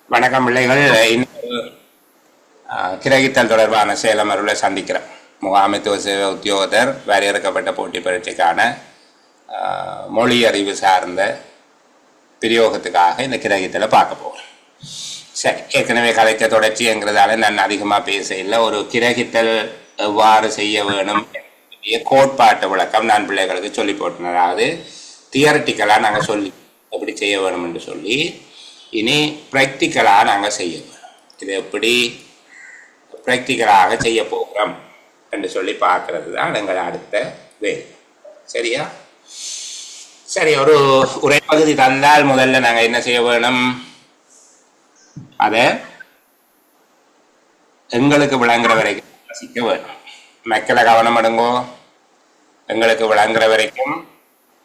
வணக்கம் பிள்ளைகள். இன்னொரு கிரகித்தல் தொடர்பான செயலமர்வுகளை சந்திக்கிறேன். முகாமைத்துவ சேவை உத்தியோகத்தர் வரையறுக்கப்பட்ட போட்டி பரீட்சைக்கான மொழி அறிவு சார்ந்த பிரயோகத்துக்காக இந்த கிரகித்தலை பார்க்க போகிறேன். சரி, ஏற்கனவே கலைக்க தொடர்ச்சிங்கிறதால நான் அதிகமாக பேச இல்லை. ஒரு கிரகித்தல் எவ்வாறு செய்ய வேணும் கோட்பாட்டு விளக்கம் நான் பிள்ளைகளுக்கு சொல்லி போட்டேன். அதாவது தியரட்டிக்கலாக நாங்கள் சொல்லி எப்படி செய்ய வேணும் என்று சொல்லி, இனி ப்ராக்டிக்கலாக நாங்கள் செய்ய வேணும். இது எப்படி ப்ராக்டிக்கலாக செய்ய போகிறோம் என்று சொல்லி பார்க்கறது தான் எங்கள் அடுத்த வேலை. சரியா? சரி, ஒரு உரைப்பகுதி தந்தால் முதல்ல நாங்கள் என்ன செய்ய வேணும்? அதை எங்களுக்கு விளங்குற வரைக்கும் வாசிக்க வேணும். மக்களை கவனம் எடுங்கோ. எங்களுக்கு விளங்குற வரைக்கும்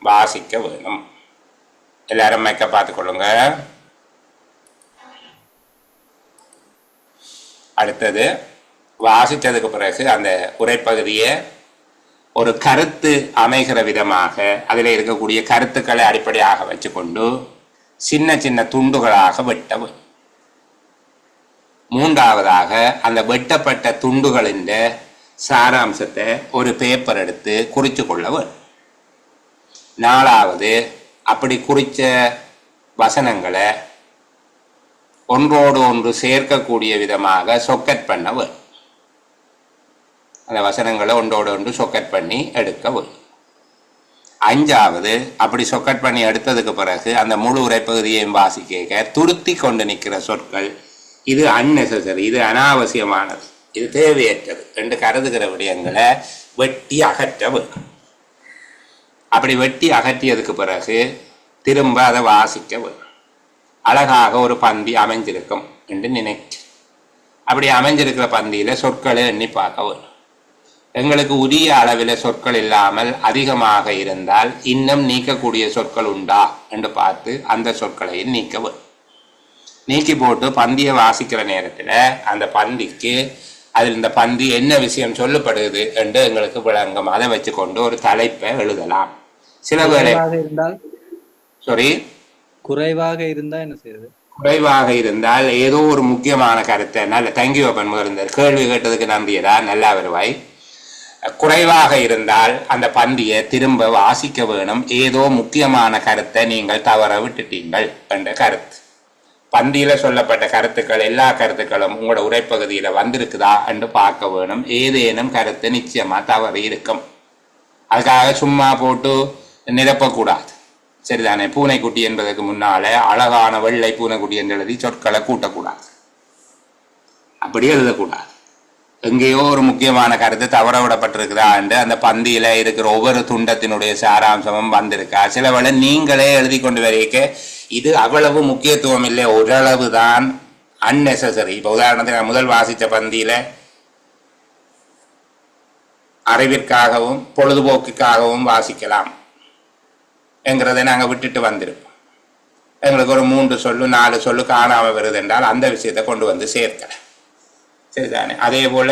வாசிக்க வேணும். எல்லாரும் மெக்க பார்த்துக்கொள்ளுங்க. அடுத்தது வாசித்ததுக்கு பிறகு அந்த உரைப்பகுதியை ஒரு கருத்து அமைகிற விதமாக அதில் இருக்கக்கூடிய கருத்துக்களை அடிப்படையாக வச்சுக்கொண்டு சின்ன சின்ன துண்டுகளாக வெட்டவும். மூன்றாவதாக அந்த வெட்டப்பட்ட துண்டுகளின் சாராம்சத்தை ஒரு பேப்பர் எடுத்து குறித்து கொள்ளவும். நாலாவது, அப்படி குறித்த வசனங்களை ஒன்றோடு ஒன்று சேர்க்கக்கூடிய விதமாக சொக்கெட் பண்ணவும். அந்த வசனங்களை ஒன்றோடு ஒன்று சொக்கெட் பண்ணி எடுக்கவும். அஞ்சாவது, அப்படி சொக்கெட் பண்ணி எடுத்ததுக்கு பிறகு அந்த முழு உரைப்பகுதியையும் வாசிக்க துருத்தி கொண்டு நிற்கிற சொற்கள், இது அன்னெசரி, இது அனாவசியமானது, இது தேவையற்றது என்று கருதுகிற விடயங்களை வெட்டி அகற்றவும். அப்படி வெட்டி அகற்றியதுக்கு பிறகு திரும்ப அதை வாசிக்கவும். அழகாக ஒரு பந்தி அமைஞ்சிருக்கும் என்று நினைச்சு அப்படி அமைஞ்சிருக்கிற பந்தியில் சொற்களை எண்ணி பார்க்கவும். எங்களுக்கு உரிய அளவில் சொற்கள் இல்லாமல் அதிகமாக இருந்தால் இன்னும் நீக்கக்கூடிய சொற்கள் உண்டா என்று பார்த்து அந்த சொற்களையும் நீக்கவும். நீக்கி போட்டு பந்தியை வாசிக்கிற நேரத்தில் அந்த பந்திக்கு அதில் இந்த பந்தி என்ன விஷயம் சொல்லப்படுது என்று எங்களுக்கு விளங்கும். அதை வச்சு கொண்டு ஒரு தலைப்பை எழுதலாம். சில வேளை குறைவாக இருந்தால் என்ன செய்யுது? குறைவாக இருந்தால் ஏதோ ஒரு முக்கியமான கருத்தை, நல்ல தேங்க்யூ அப்பன் முதல் கேள்வி கேட்டதுக்கு நம்பியதா, நல்லா வருவாய். குறைவாக இருந்தால் அந்த பந்தியை திரும்ப வாசிக்க வேணும். ஏதோ முக்கியமான கருத்தை நீங்கள் தவற விட்டுட்டீங்கள் என்ற கருத்து. பந்தியில சொல்லப்பட்ட கருத்துக்கள் எல்லா கருத்துக்களும் உங்களோட உரைப்பகுதியில வந்திருக்குதா என்று பார்க்க வேணும். ஏதேனும் கருத்து நிச்சயமா தவறு இருக்கும். அதுக்காக சும்மா போட்டு நிரப்பக்கூடாது. சரிதானே? பூனைக்குட்டி என்பதற்கு முன்னால அழகான வெள்ளை பூனைக்குட்டி என்று எழுதி சொற்களை கூட்டக்கூடாது. அப்படியே எழுதக்கூடாது. எங்கேயோ ஒரு முக்கியமான கருத்து தவற விடப்பட்டிருக்குதா என்று அந்த பந்தியில இருக்கிற ஒவ்வொரு துண்டத்தினுடைய சாராம்சமும் வந்திருக்கா. சில வேளை நீங்களே எழுதி கொண்டு வரைக்க இது அவ்வளவு முக்கியத்துவம் இல்லை, ஓரளவு தான் அன்னெசரி. இப்போ உதாரணத்துக்கு நான் முதல் வாசித்த பந்தியில அறிவிற்காகவும் பொழுதுபோக்குக்காகவும் வாசிக்கலாம் என்கிறத நாங்கள் விட்டுட்டு வந்திருப்போம். எங்களுக்கு ஒரு 3 சொல்லு 4 சொல்லு காணாமல் வருது என்றால் அந்த விஷயத்தை கொண்டு வந்து சேர்க்கலை. சரிதானே? அதே போல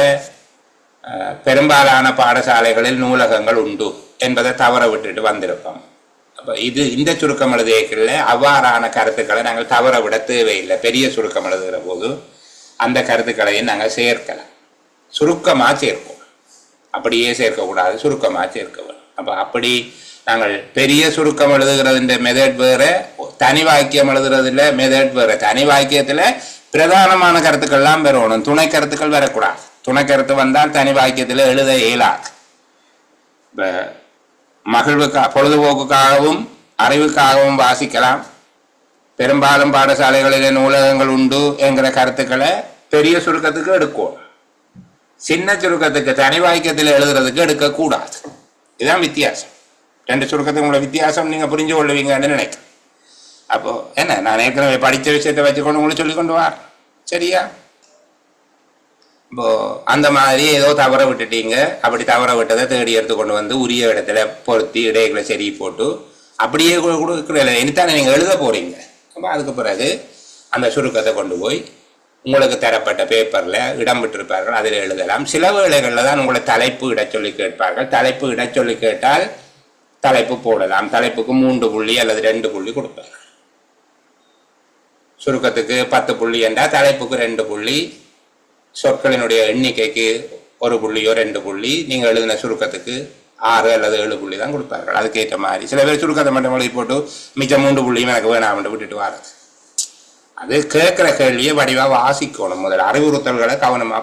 பெரும்பாலான பாடசாலைகளில் நூலகங்கள் உண்டு என்பதை தவற விட்டுட்டு வந்திருப்போம். அப்போ இந்த சுருக்கம் எழுதியக்கில் அவ்வாறான கருத்துக்களை நாங்கள் தவற விட தேவையில்லை. பெரிய சுருக்கம் எழுதுகிற போது அந்த கருத்துக்களையும் நாங்கள் சேர்க்கலாம். சுருக்கமாக சேர்ப்போம், அப்படியே சேர்க்கக்கூடாது, சுருக்கமாக சேர்க்க வேணும். அப்போ அப்படி நாங்கள் பெரிய சுருக்கம் எழுதுகிறதுன்ற மெதட் வேறு, தனி வாக்கியம் எழுதுறதுல மெதட் வேறு. தனி வாக்கியத்தில் பிரதானமான கருத்துக்கள்லாம் வரணும், துணை கருத்துக்கள் வரக்கூடாது. துணை கருத்து வந்தால் தனி வாக்கியத்தில் எழுத இயலாது. இப்போ பொழுதுபோக்குக்காகவும் அறிவுக்காகவும் வாசிக்கலாம். பெரும்பாலும் பாடசாலைகளிலே நூலகங்கள் உண்டு என்கிற கருத்துக்களை பெரிய சுருக்கத்துக்கு எடுக்கும். சின்ன சுருக்கத்துக்கு தனி வாக்கியத்தில் எழுதுறதுக்கு எடுக்கக்கூடாது. இதுதான் வித்தியாசம். 2 சுருக்கத்துக்கு உங்களோட வித்தியாசம் நீங்கள் புரிஞ்சு கொள்ளுவீங்கன்னு நினைக்கிறேன். அப்போ என்ன, நான் ஏற்கனவே படித்த விஷயத்தை வச்சுக்கொண்டு உங்களுக்கு சொல்லி கொண்டு வா. சரியா? இப்போ அந்த மாதிரி ஏதோ தவற விட்டுட்டீங்க. அப்படி தவற விட்டதை தேடி எடுத்து கொண்டு வந்து உரிய இடத்துல பொருத்தி இடைகளை சரி போட்டு அப்படியே கொடுக்குற இனித்தானே நீங்கள் எழுத போறீங்க. அப்போ அதுக்கு பிறகு அந்த சுருக்கத்தை கொண்டு போய் உங்களுக்கு தரப்பட்ட பேப்பரில் இடம் விட்டிருப்பார்கள், அதில் எழுதலாம். சில வேளைகளில் தான் உங்களை தலைப்பு இட சொல்லி கேட்பார்கள். தலைப்பு இட சொல்லி கேட்டால் தலைப்பு போடலாம். தலைப்புக்கு 3 புள்ளி அல்லது 2 புள்ளி கொடுப்பார்கள். சுருக்கத்துக்கு 10 புள்ளி என்றால் தலைப்புக்கு 2 புள்ளி, சொற்களினுடைய எண்ணிக்கைக்கு 1 புள்ளியோ 2 புள்ளி, நீங்கள் எழுதின சுருக்கத்துக்கு 6 அல்லது 7 புள்ளி தான் கொடுப்பார்கள். அதுக்கேற்ற மாதிரி சில பேர் சுருக்கத்தை மட்டும் எழுதி போட்டு மிச்சம் 3 புள்ளியும் எனக்கு வேணாம் விட்டுட்டு வர்றது. அது கேட்குற கேள்வியை வடிவாக வாசிக்கணும். முதல்ல அறிவுறுத்தல்களை கவனமாக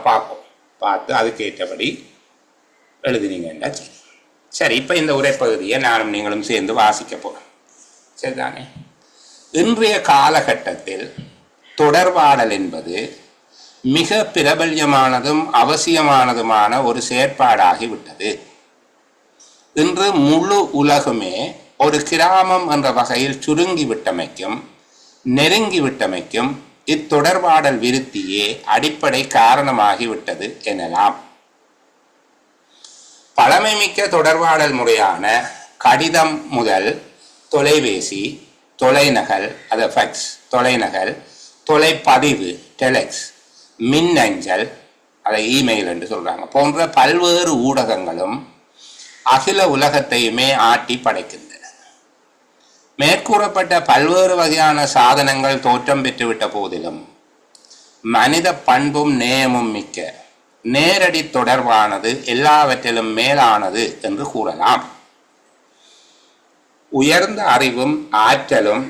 பார்த்து அதுக்கேற்றபடி எழுதினீங்கன்னா சரி. சரி, இப்போ இந்த உரைப்பகுதியை நானும் நீங்களும் சேர்ந்து வாசிக்க போகிறோம். சரிதானே? இன்றைய காலகட்டத்தில் தொடர்பாடல் என்பது மிக பிரபல்யமானதும் அவசியமானதுமான ஒரு செயற்பாடாகிவிட்டது. இன்று முழு உலகுமே ஒரு கிராமம் என்ற வகையில் சுருங்கிவிட்டமைக்கும் நெருங்கிவிட்டமைக்கும் இத்தொடர்பாடல் விருத்தியே அடிப்படை காரணமாகிவிட்டது எனலாம். பழமைமிக்க தொடர்பாடல் முறையான கடிதம் முதல் தொலைபேசி, தொலைநகல் அது ஃபேக்ஸ், தொலைநகல், தொலைப்பதிவு டெலெக்ஸ், மின்னஞ்சல் அதை இமெயில் என்று சொல்றாங்க போன்ற பல்வேறு ஊடகங்களும் அகில உலகத்தையுமே ஆட்டி படைக்கின்றன. மேற்கூறப்பட்ட பல்வேறு வகையான சாதனங்கள் தோற்றம் பெற்றுவிட்ட போதிலும் மனித பண்பும் நேயமும் மிக்க நேரடி தொடர்பானது எல்லாவற்றிலும் மேலானது என்று கூறலாம். உயர்ந்த அறிவும் ஆற்றலும்,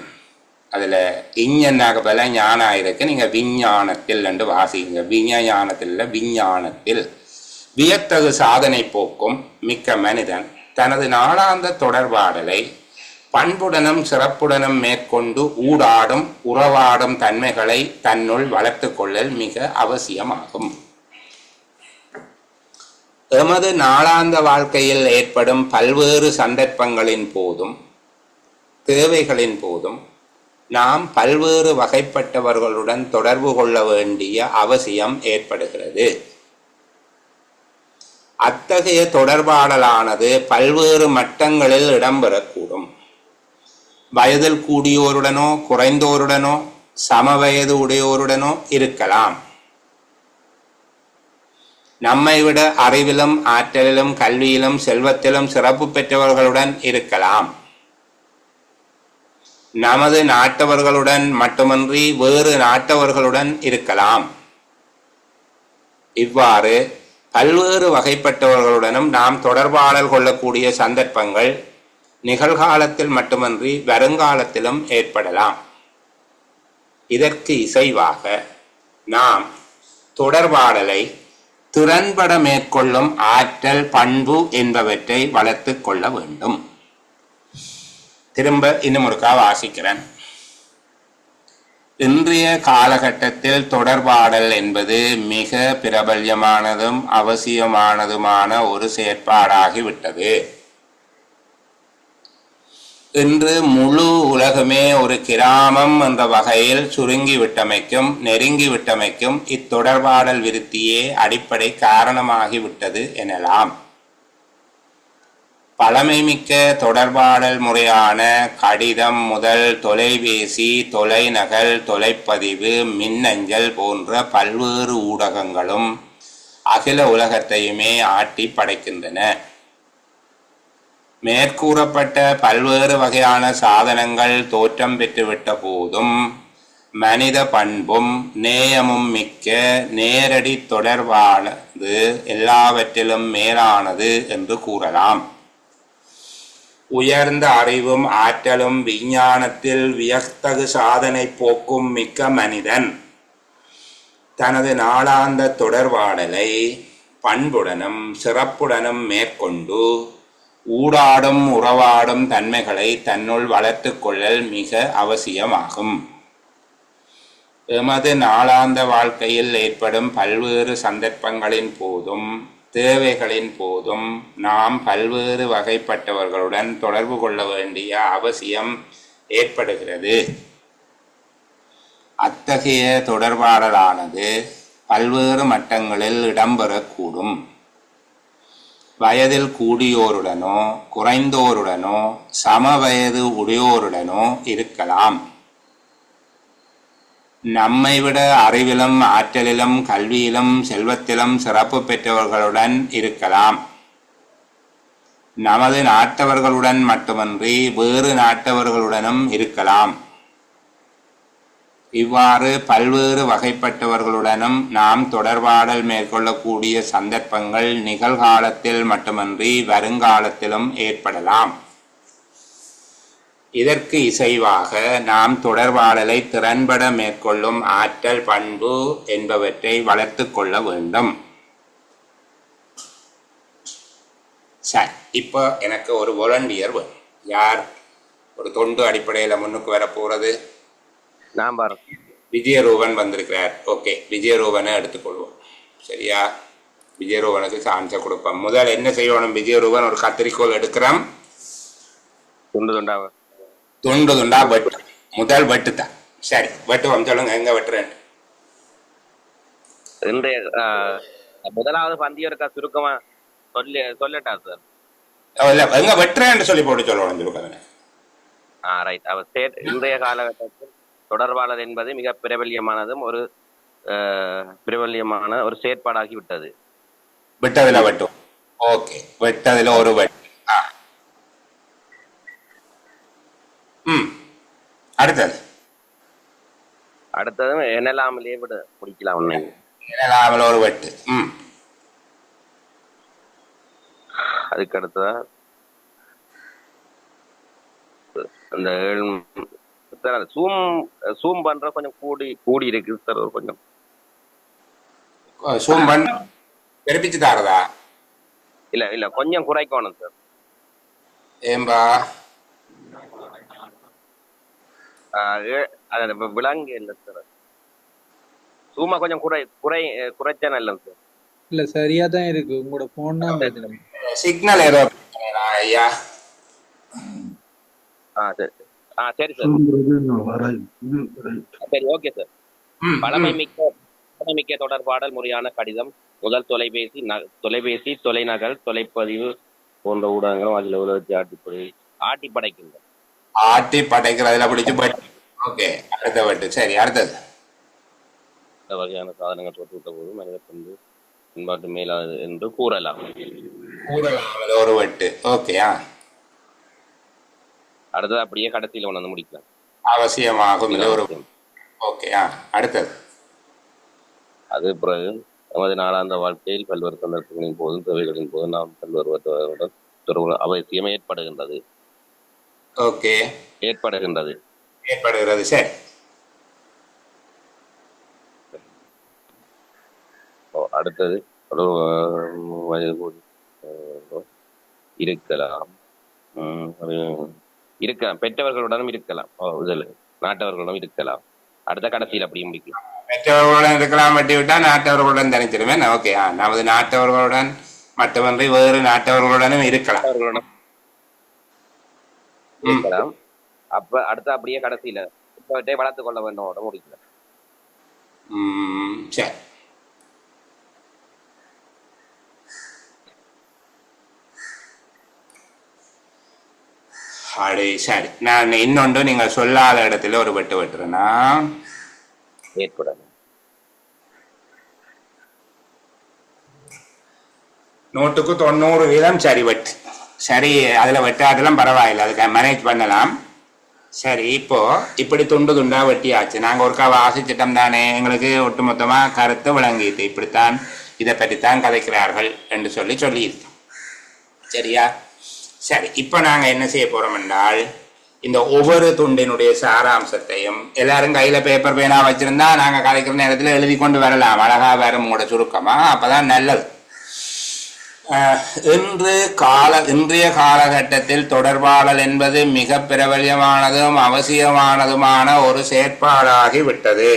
அதில் இஞ்ஞனாக பல ஞானம் இருக்கு, நீங்கள் விஞ்ஞானத்தில் என்று வாசிங்க. விஞ்ஞானத்தில் விஞ்ஞானத்தில் வியத்தகு சாதனை போக்கும் மிக்க மனிதன் தனது நாளாந்த தொடர்பாடலை பண்புடனும் சிறப்புடனும் மேற்கொண்டு ஊடாடும் உறவாடும் தன்மைகளை தன்னுள் வளர்த்து கொள்ளல் மிக அவசியமாகும். எமது நாளாந்த வாழ்க்கையில் ஏற்படும் பல்வேறு சந்தர்ப்பங்களின் போதும் தேவைகளின் போதும் நாம் பல்வேறு வகைப்பட்டவர்களுடன் தொடர்பு கொள்ள வேண்டிய அவசியம் ஏற்படுகிறது. அத்தகைய தொடர்பாடலானது பல்வேறு மட்டங்களில் இடம்பெறக்கூடும். வயதில் கூடியோருடனோ குறைந்தோருடனோ சமவயது உடையோருடனோ இருக்கலாம். நம்மை விட அறிவிலும் ஆற்றலிலும் கல்வியிலும் செல்வத்திலும் சிறப்பு பெற்றவர்களுடன் இருக்கலாம். நமது நாட்டவர்களுடன் மட்டுமன்றி வேறு நாட்டவர்களுடன் இருக்கலாம். இவ்வாறு பல்வேறு வகைப்பட்டவர்களுடனும் நாம் தொடர்பாடல் கொள்ளக்கூடிய சந்தர்ப்பங்கள் நிகழ்காலத்தில் மட்டுமன்றி வருங்காலத்திலும் ஏற்படலாம். இதற்கு இசைவாக நாம் தொடர்பாடலை திறன்பட மேற்கொள்ளும் ஆற்றல், பண்பு என்பவற்றை வளர்த்து கொள்ள வேண்டும். திரும்ப இன்னும் ஒருக்கா வாசிக்கிறேன். இன்றைய காலகட்டத்தில் தொடர்பாடல் என்பது மிக பிரபல்யமானதும் அவசியமானதுமான ஒரு செயற்பாடாகிவிட்டது. இன்று முழு உலகமே ஒரு கிராமம் என்ற வகையில் சுருங்கிவிட்டமைக்கும் நெருங்கிவிட்டமைக்கும் இத்தொடர்பாடல் விருத்தியே அடிப்படை காரணமாகிவிட்டது எனலாம். பழமைமிக்க தொடர்பாடல் முறையான கடிதம் முதல் தொலைபேசி, தொலைநகல், தொலைப்பதிவு, மின்னஞ்சல் போன்ற பல்வேறு ஊடகங்களும் அகில உலகத்தையுமே ஆட்டி படைக்கின்றன. மேற்கூறப்பட்ட பல்வேறு வகையான சாதனங்கள் தோற்றம் பெற்றுவிட்ட போதும் மனித பண்பும் நேயமும் மிக்க நேரடி தொடர்பானது எல்லாவற்றிலும் மேலானது என்று கூறலாம். உயர்ந்த அறிவும் ஆற்றலும் விஞ்ஞானத்தில் வியத்தகு சாதனை போக்கும் மிக்க மனிதன் தனது நாளாந்த தொடர்பாடலை பண்புடனும் சிறப்புடனும் மேற்கொண்டு ஊடாடும் உறவாடும் தன்மைகளை தன்னுள் வளர்த்து கொள்ளல் மிக அவசியமாகும். எமது நாளாந்த வாழ்க்கையில் ஏற்படும் பல்வேறு சந்தர்ப்பங்களின் போதும் தேவைகளின் போதும் நாம் பல்வேறு வகைப்பட்டவர்களுடன் தொடர்பு கொள்ள வேண்டிய அவசியம் ஏற்படுகிறது. அத்தகைய தொடர்பாடலானது பல்வேறு மட்டங்களில் இடம்பெறக்கூடும். வயதில் கூடியோருடனோ குறைந்தோருடனோ சமவயது உடையோருடனோ இருக்கலாம். நம்மை விட அறிவிலும் ஆற்றலிலும் கல்வியிலும் செல்வத்திலும் சிறப்பு பெற்றவர்களுடன் இருக்கலாம். நமது நாட்டவர்களுடன் மட்டுமன்றி வேறு நாட்டவர்களுடனும் இருக்கலாம். இவ்வாறு பல்வேறு வகைப்பட்டவர்களுடனும் நாம் தொடர்பாடல் மேற்கொள்ளக்கூடிய சந்தர்ப்பங்கள் நிகழ்காலத்தில் மட்டுமன்றி வருங்காலத்திலும் ஏற்படலாம். இதற்கு இசைவாக நாம் தொடர்பாடலை திறன்பட மேற்கொள்ளும் ஆற்றல், பண்பு என்பவற்றை வளர்த்து கொள்ள வேண்டும். சரி, இப்போ எனக்கு ஒரு வாலண்டியர் வேணும். யார் ஒரு தொண்டு அடிப்படையில் முன்னுக்கு வர போறது? நான் பாரு விஜயரூபன் வந்திருக்கிறார். ஓகே, விஜயரூபனை எடுத்துக்கொள்வோம். சரியா? விஜயரூபனுக்கு சான்ஸை கொடுப்போம். முதல் என்ன செய்யணும்? விஜயரூபன் ஒரு கத்திரிக்கோள் எடுக்கிறோம். துண்டு துண்டாவ துண்டு துண்டா வெட்டு. முதல் வெட்டு தான். சரி, வெட்டுவோம். சொல்லுங்க, எங்க வெட்டுறேன்? இன்றைய முதலாவது பந்தியம் இருக்கா சுருக்கமா சொல்லட்டா சார்? இல்ல, எங்க வெட்டுறேன்னு சொல்லி போட்டு சொல்லணும். சொல்லுங்க. ரைட். அவர் இன்றைய காலகட்டத்தில் தொடர்பாளர் என்பது மிக பிரபல்யமானதும் ஒரு பிரபல்யமான ஒரு செயற்பாடாகி விட்டது. வெட்டதுல வெட்டும். ஓகே, வெட்டதுல ஒரு வெட்டு. அடுத்தது என்னெல்லாமலே விட முடிக்கலாம். என்னெல்லாமல ஒரு வெட்டு. அதுக்கு அடுத்ததா அந்த சூம் பண்ற கொஞ்சம் கூடி இருக்கு சார். ஒரு கொஞ்சம் சூம் பண்ண பெருப்பிச்சு தாரதா? இல்ல கொஞ்சம் குறைக்கணும் சார். ஏம்பா விலங்கு இல்லை சார். சூமா கொஞ்சம் குறைச்சா நல்லது சார். இல்ல சரியா தான் இருக்கு. உங்களோட போன் தான் சிக்னல் ஏதோ ஐயா. சரி சரி சார். சரி, ஓகே சார். பழமை மிக்க தொடர்பாடல் முறையான கடிதம், முதல் தொலைபேசி, தொலைநகல், தொலைப்பதிவு போன்ற ஊடகங்களும் அதில் உலகத்தை ஆட்டி படைக்கின்றன. ஆட்டி படைக்கிறதுல பிடிச்சு. ஓகே, அடுத்த வெட்டு. சரி, அடுத்தது. இந்த வகையான சாதனங்கள் தொட்டுவிட்ட போது மனித பண்பு பின்பாட்டு மேலானது என்று கூறலாம். ஒரு வெட்டு. ஓகேயா? அடுத்தது அப்படியே கடைசியில் உணர்ந்து முடிக்கலாம். அவசியமாகும். ஓகேயா? அடுத்தது. அது பிறகு நமது நாளாந்த வாழ்க்கையில் பல்வேறு சந்தர்ப்பங்களின் போதும் தேவைகளின் போதும் நாம் பல்வேறு அவசியம் ஏற்படுகின்றது. ஓகே, ஏற்படுகின்றது. சரி. அடுத்தது இருக்கலாம். பெற்றவர்களுடனும் இருக்கலாம். நாட்டவர்களுடன் இருக்கலாம். அடுத்த கடைசியில் அப்படியே முடிக்கலாம். பெற்றவர்களுடன் இருக்கலாம், வெட்டி விட்டா நாட்டவர்களுடன் தனித்திருவேன். ஓகே, நமது நாட்டவர்களுடன் மட்டுமன்றி வேறு நாட்டவர்களுடனும் இருக்கலாம். அப்ப அடுத்த அப்படியே கடைசியில வளர்த்து கொள்ள வேண்டும் முடிக்கல. சரி. சரி, நான் இன்னொன்று நீங்க சொல்லாத இடத்துல ஒரு வெட்டு வெட்டுறேன்னா ஏற்படாது. நூற்றுக்கு 90% சரி வெட்டு. சரி, அதுல வெட்டாட்டெல்லாம் பரவாயில்லை, அதுக்கு மேனேஜ் பண்ணலாம். சரி, இப்போ இப்படி துண்டு துண்டா வெட்டியாச்சு. நாங்க ஒருக்கா வாசிச்சிட்டோம் தானே, எங்களுக்கு ஒட்டுமொத்தமா கருத்து விளங்கிட்டு இப்படித்தான் இதை பற்றித்தான் கதைக்கிறார்கள் என்று சொல்லியிருக்கோம். சரியா? சரி, இப்போ நாங்க என்ன செய்ய போறோம் என்றால், இந்த ஒவ்வொரு துண்டினுடைய சாராம்சத்தையும் எல்லாரும் கையில பேப்பர் பேனா வச்சிருந்தா நாங்க கதைக்கிற நேரத்தில் எழுதி கொண்டு வரலாம். அழகா வேற மூட சுருக்கமா, அப்பதான் நல்லது. இன்றைய காலகட்டத்தில் தொடர்பாடல் என்பது மிக பிரபல்யமானதும் அவசியமானதுமான ஒரு செயற்பாடாகி விட்டது.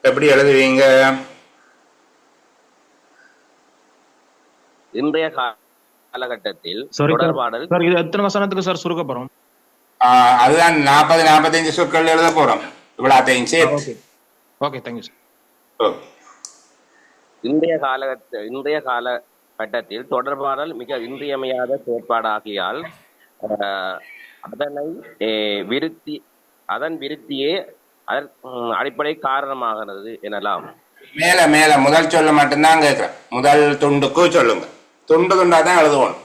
எப்படி எழுதுவீங்க? இன்றைய காலகட்டத்தில் தொடர்பாடல் எத்தனை வசனத்துக்கு சார் சுருக்க போறோம்? அதுதான் 40-45 சொற்கள் எழுத போறோம். இவ்வளோத்தையும் சேர்த்து. Okay, thank you sir. இன்றைய காலகட்டத்தில் தொடர்பாடல் மிக இன்றியமையாத செயற்பாடாகியால் அதன் விருத்தியே அடிப்படை காரணமாகிறது எனலாம். மேல முதல் சொல்ல மட்டும்தான் கேட்கிறேன். முதல் துண்டுக்கு சொல்லுங்க. துண்டு துண்டா தான் எழுதுவோம்.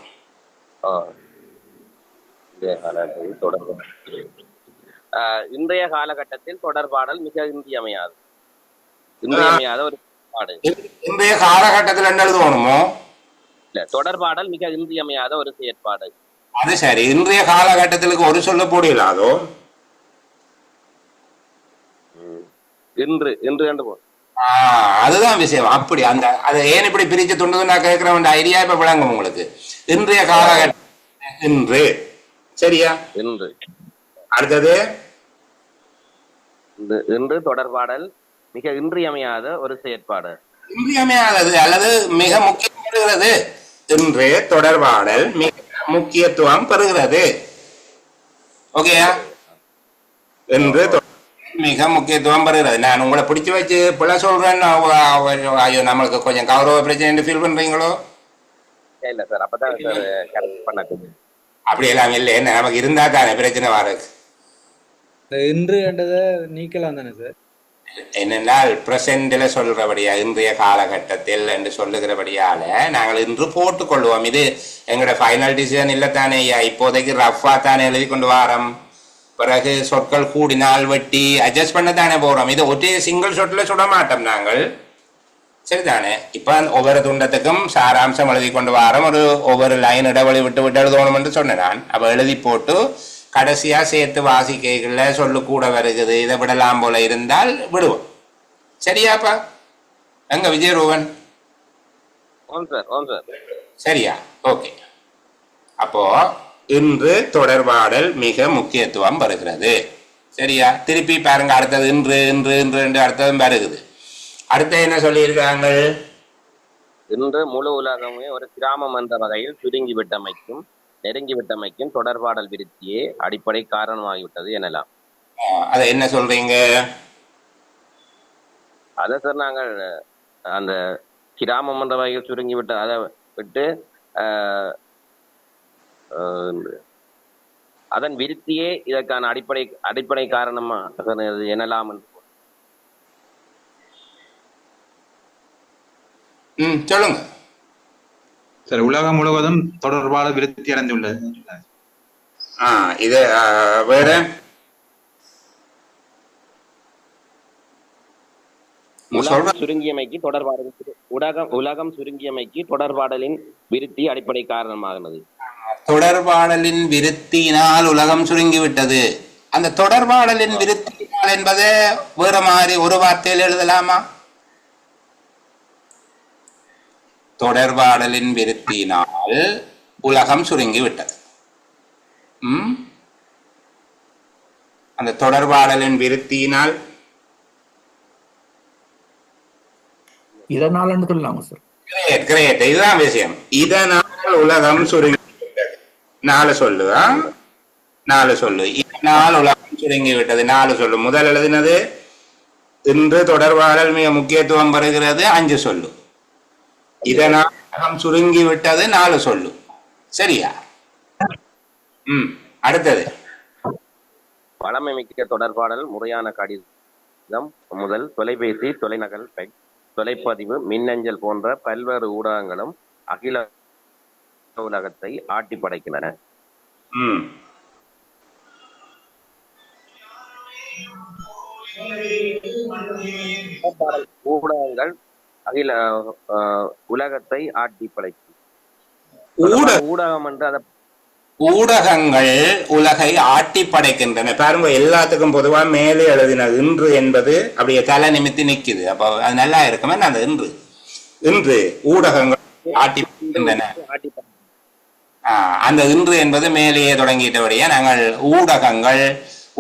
இன்றைய காலகட்டத்தில் தொடர்பாடல் மிக இன்றியமையாது ஒரு பாடு. இன்றைய காலகட்டத்தில் என்ன எழுதுவோணுமோ இல்ல, தொடர்பாடல் மிக இன்றியமையாத ஒரு செயற்பாடு. அது சரி, இன்றைய காலகட்டத்திற்கு ஒரு சொல்ல போடலாதோ? இன்று இன்று கண்டு போ. அதுதான் விஷயம். அப்படி அந்த அதை ஏன் இப்படி பிரிச்சு துண்டு துண்டா கேட்கிறவன் ஐடியா இப்ப விளங்கும் உங்களுக்கு. இன்றைய காலகட்டம் இன்று, சரியா? இன்று. அடுத்தது இன்று தொடர்பாடல் மிக இன்றியமையாத ஒரு செயற்பாடு. இன்றியமையாதது அல்லது மிக முக்கியம் பெறுகிறது. இன்று தொடர்பாடல் மிக முக்கியத்துவம் பெறுகிறது. ஓகேயா? இன்று மிக முக்கியத்துவம் பெறுகிறது. நான் உங்களை பிடிச்சு வச்சு பிள்ளை சொல்றேன். ஐயோ, நம்மளுக்கு கொஞ்சம் கௌரவ பிரச்சனை ஃபீல் பண்றீங்களோ? இல்ல சார், அப்பதான் சார் கரெக்ட் பண்ண. அப்படி எல்லாம் இல்லை. என்ன நமக்கு இருந்தா தானே பிரச்சனை வர்றது. இன்று என்றதை நீக்கலாம் தானே சார்? என்னென்னால் பிரசன்ட்ல சொல்றபடியா, இன்றைய காலகட்டத்தில் என்று சொல்லுகிறபடியால நாங்கள் இன்று போட்டுக்கொள்வோம். இது எங்களோட ஃபைனல் டிசிஷன் இல்லத்தானே. இப்போதைக்கு ரஃபா தானே எழுதி கொண்டு வாரோம். பிறகு சொற்கள் கூடினால் வெட்டி அட்ஜஸ்ட் பண்ண தானே போறோம். இது ஒரே சிங்கிள் சொட்ல சுட மாட்டோம் நாங்கள், சரிதானே? இப்ப ஒவ்வொரு துண்டத்துக்கும் சாராம்சம் எழுதி கொண்டு வாரோம். ஒவ்வொரு லைன் இடைவெளி விட்டு விட்டு எழுதணும் என்று சொன்னேன் நான். அப்ப எழுதி போட்டு கடைசியா சேர்த்து வாசிக்கைகள்ல சொல்லு கூட வருகுது, இதை விடலாம் போல இருந்தால் விடுவோம். சரியாப்பா? எங்க விஜயரூபன்? சரியா? ஓகே. அப்போ இன்று தொடர்பாடல் மிக முக்கியத்துவம் வருகிறது. சரியா? திருப்பி பாருங்க. அடுத்தது இன்று இன்று இன்று என்று அடுத்ததும் வருகுது. அடுத்த என்ன சொல்லியிருக்காங்க? இன்று முழு உலகமே ஒரு கிராமம் என்ற வகையில் சுருங்கி விட்டமைக்கும் நெருங்கி விட்டமைக்கும் தொடர்பாடல் விருத்தியே அடிப்படை காரணமாகிவிட்டது எனலாம். அதை என்ன சொல்றீங்க? அத சார், நாங்கள் அந்த கிராமம் என்ற வகையில் சுருங்கி விட்ட அதை விட்டு அதன் விருத்தியே இதற்கான அடிப்படை காரணமா எனலாம். சொல்லுங்க சார். உலகம் முழுவதும் தொடர்பாடல் விருத்தி அடைந்துள்ளது. இது வேற சுருங்கியமைக்கு தொடர்பாடல் உலகம் சுருங்கியமைக்கு தொடர்பாடலின் விருத்தி அடிப்படை காரணமாகிறது. தொடர்பாடலின் விருத்தியினால் உலகம் சுருங்கிவிட்டது. அந்த தொடர்பாடலின் விருத்தியினால் என்பதை வேற மாதிரி ஒரு வார்த்தையில் எழுதலாமா? தொடர்பாடலின் விருத்தியினால் உலகம் சுருங்கிவிட்டது. அந்த தொடர்பாடலின் விருத்தியினால் இதனால் சொல்லலாமா சார்? கிரேட். இதுதான் விஷயம். இதனால் உலகம் சுருங்கிவிட்டது. நாலு சொல்லுதா? நாலு சொல்லு. இதனால் உலகம் சுருங்கிவிட்டது. நாலு சொல்லு. முதல் எழுதினது இன்று தொடர்பாடல் மிக முக்கியத்துவம் பெறுகிறது. 5 சொல்லு. இதனால் உலகம் சுருங்கி விட்டது. 4 சொல்லு. சரியா? அடுத்தது பழமை மிக்க தொடர்பாடல் முறையான கடிதம் முதல் தொலைபேசி, தொலைநகல், தொலைப்பதிவு, மின்னஞ்சல் போன்ற பல்வேறு ஊடகங்களும் அகில உலகத்தை ஆட்டி படைக்கின்றன. ஊடகங்கள் அகில உலகத்தை ஆட்டி படைக்கும். ஊடகம் என்று அதை ஊடகங்கள் உலகை ஆட்டி படைக்கின்றன. பாருங்க, எல்லாத்துக்கும் பொதுவா மேலே எழுதின இன்று என்பது அப்படியே தலை நிமித்தி நிக்குது. அப்ப அது நல்லா இருக்குமே. அந்த இன்று இன்று ஊடகங்கள் ஆட்டி படைக்கின்றன. அந்த இன்று என்பது மேலேயே தொடங்கிட்டபடியே நாங்கள் ஊடகங்கள்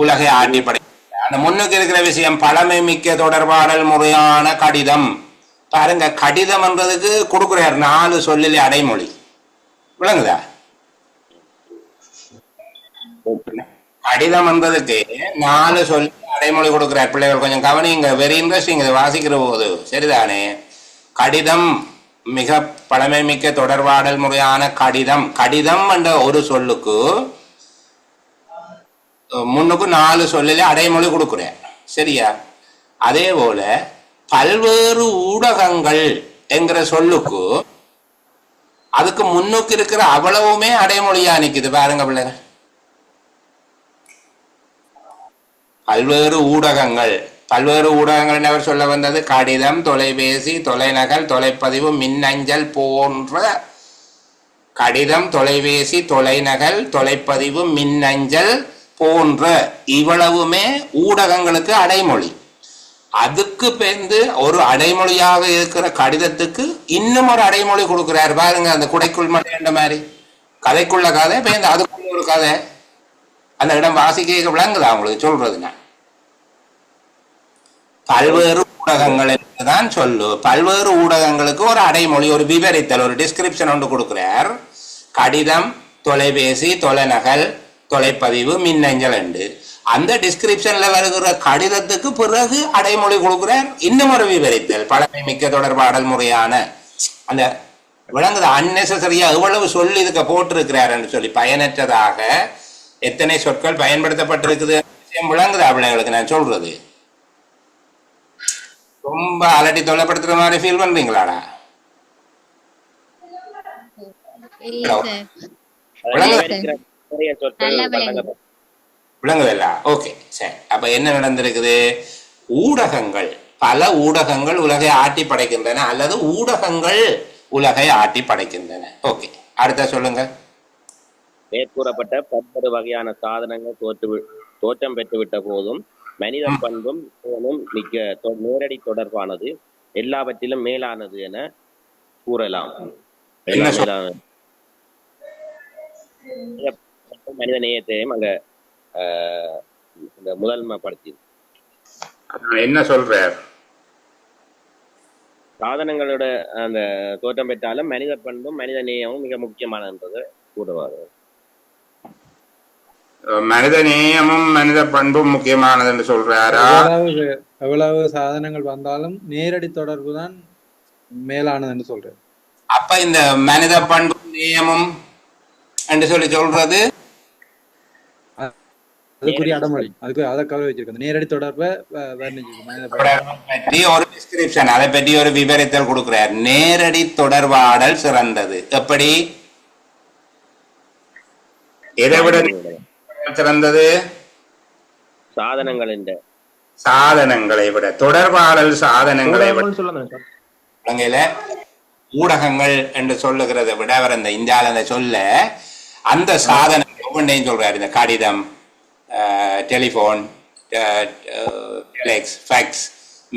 உலகை ஆட்டி படைக்கின்றன. அந்த முன்னுக்கு இருக்கிற விஷயம் பழமை மிக்க தொடர்பாடல் முறையான கடிதம். பாருங்க, கடிதம் என்றதுக்கு கொடுக்குறார் 4 சொல்லிலே அடைமொழி. விளங்குதா? கடிதம் என்பதுக்கு 4 சொல்லி அடைமொழி கொடுக்கிறார். பிள்ளைகள் கொஞ்சம் கவனிங்க. வெரி இன்ட்ரெஸ்டிங் இதை வாசிக்கிற போது. சரிதானே? கடிதம் மிக பழமை மிக்க தொடர்பாடல் முறையான கடிதம். கடிதம் என்ற ஒரு சொல்லுக்கு முன்னுக்கு 4 சொல்லிலே அடைமொழி கொடுக்கிறார். சரியா? அதே போல பல்வேறு ஊடகங்கள் என்கிற சொல்லுக்கு அதுக்கு முன்னுக்கு இருக்கிற அவ்வளவுமே அடைமொழியா நிக்குது பாருங்க பிள்ளைகள். பல்வேறு ஊடகங்கள் அவர் சொல்ல வந்தது கடிதம், தொலைபேசி, தொலைநகல், தொலைப்பதிவு, மின்னஞ்சல் போன்ற கடிதம், தொலைபேசி, தொலைநகல், தொலைப்பதிவு, மின்னஞ்சல் போன்ற இவ்வளவுமே ஊடகங்களுக்கு அடைமொழி. அதுக்கு பேர்ந்து ஒரு அடைமொழியாக இருக்கிற கடிதத்துக்கு இன்னும் ஒரு அடைமொழி கொடுக்கிறார் பாருங்க. அந்த குடைக்குள் மண்ட மாதிரி கதைக்குள்ள கதை பேர்ந்து அதுக்குள்ள ஒரு கதை. அந்த இடம் வாசிக்க விளங்குதா உங்களுக்கு சொல்றது? நான் பல்வேறு ஊடகங்கள் என்றுதான் சொல்லு. பல்வேறு ஊடகங்களுக்கு ஒரு அடைமொழி, ஒரு விவரித்தல், ஒரு டிஸ்கிரிப்ஷன் ஒன்று கொடுக்கிறார். கடிதம், தொலைபேசி, தொலைநகல், தொலைப்பதிவு, மின்னஞ்சல் என்று அந்த டிஸ்கிரிப்ஷன்ல வருகிற கடிதத்துக்கு பிறகு அடைமொழி கொடுக்கிறார். இன்னும் ஒரு விவரித்தல், பழமை மிக்க தொடர்பாடல் முறையான அந்த விளங்குது. அன்னெசரியா எவ்வளவு சொல்லி இதுக்கு போட்டிருக்கிறாருன்னு சொல்லி பயனற்றதாக எத்தனை சொற்கள் பயன்படுத்தப்பட்டிருக்குது விளங்குதா பிள்ளைங்களுக்கு நான் சொல்றது? ரொம்ப அலட்டி தொல்லைப்படுத்துற மாதிரி ஃபீல் பண்றீங்களாடா? விளங்குதல்ல? ஓகே சரி. அப்ப என்ன நடந்திருக்குது? ஊடகங்கள், பல ஊடகங்கள் உலகை ஆட்டி படைக்கின்றன அல்லது ஊடகங்கள் உலகை ஆட்டி படைக்கின்றன. ஓகே, அடுத்த சொல்லுங்க. மேற்கூறப்பட்ட 10 வகையான சாதனங்கள் தோற்றம் பெற்றுவிட்ட போதும் மனித பண்பும் மிக்க நேரடி தொடர்பானது, எல்லாவற்றிலும் மேலானது என கூறலாம். மனித நேயத்தையும் அங்க முதன்மைப்படுத்தி என்ன சொல்ற? சாதனங்களோட அந்த தோற்றம் பெற்றாலும் மனித பண்பும் மனித நேயமும் மிக முக்கியமானது கூறுவார். மனித நேயமும் மனித பண்பும் முக்கியமானது என்று சொல்றாரா? எவ்வளவு சாதனங்கள் வந்தாலும் நேரடி தொடர்பு தான் மேலானது என்று சொல்றாரு. அப்ப இந்த மனித பண்பும் நேயமும் என்று சொல்லி சொல்றது அதுக்குரிய அடமொழி, அதுக்கு அதை கவலை வச்சிருக்கோம். நேரடி தொடர்பை பற்றி ஒரு டிஸ்கிரிப்ஷன், அதை பற்றி ஒரு விவரித்தல் கொடுக்கிறார். நேரடி தொடர்பாடல் சிறந்தது. எப்படி? எதை விட சிறந்தது? சாதனங்களை விட, தொடர்பாடல் சாதனங்களை விட. ஊடகங்கள் என்று சொல்லுகிறத விட அவர் அந்த இந்தியாவில சொல்ல அந்த சாதனம் ஒவ்வொன்றையும் சொல்றாரு. இந்த கடிதம், டெலிபோன், டெலெக்ஸ், ஃபேக்ஸ்,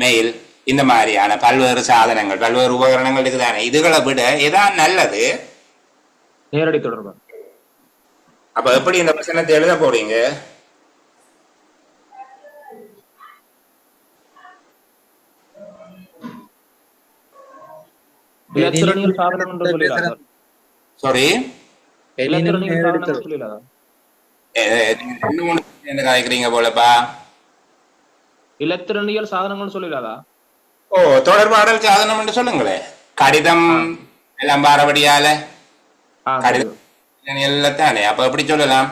மெயில், இந்த மாதிரியான பல்வேறு சாதனங்கள், பல்வேறு உபகரணங்கள் இருக்குதானே. இதுகளை விட எதான் நல்லது? நேரடி தொடர்பு. அப்ப எப்படி இந்த பிரச்சனத்தை எழுத போறீங்க? சாரி, என்ன காய்க்கிறீங்க போலப்பா? இலத்திரனியல் சாதனங்கள் சொல்லிடாதா? ஓ, தொடர்பாடல் சாதனம் என்று சொல்லுங்களேன். கடிதம் எல்லாம் பாரபடியால கடிதம் தானே. அப்ப எப்படி சொல்லலாம்?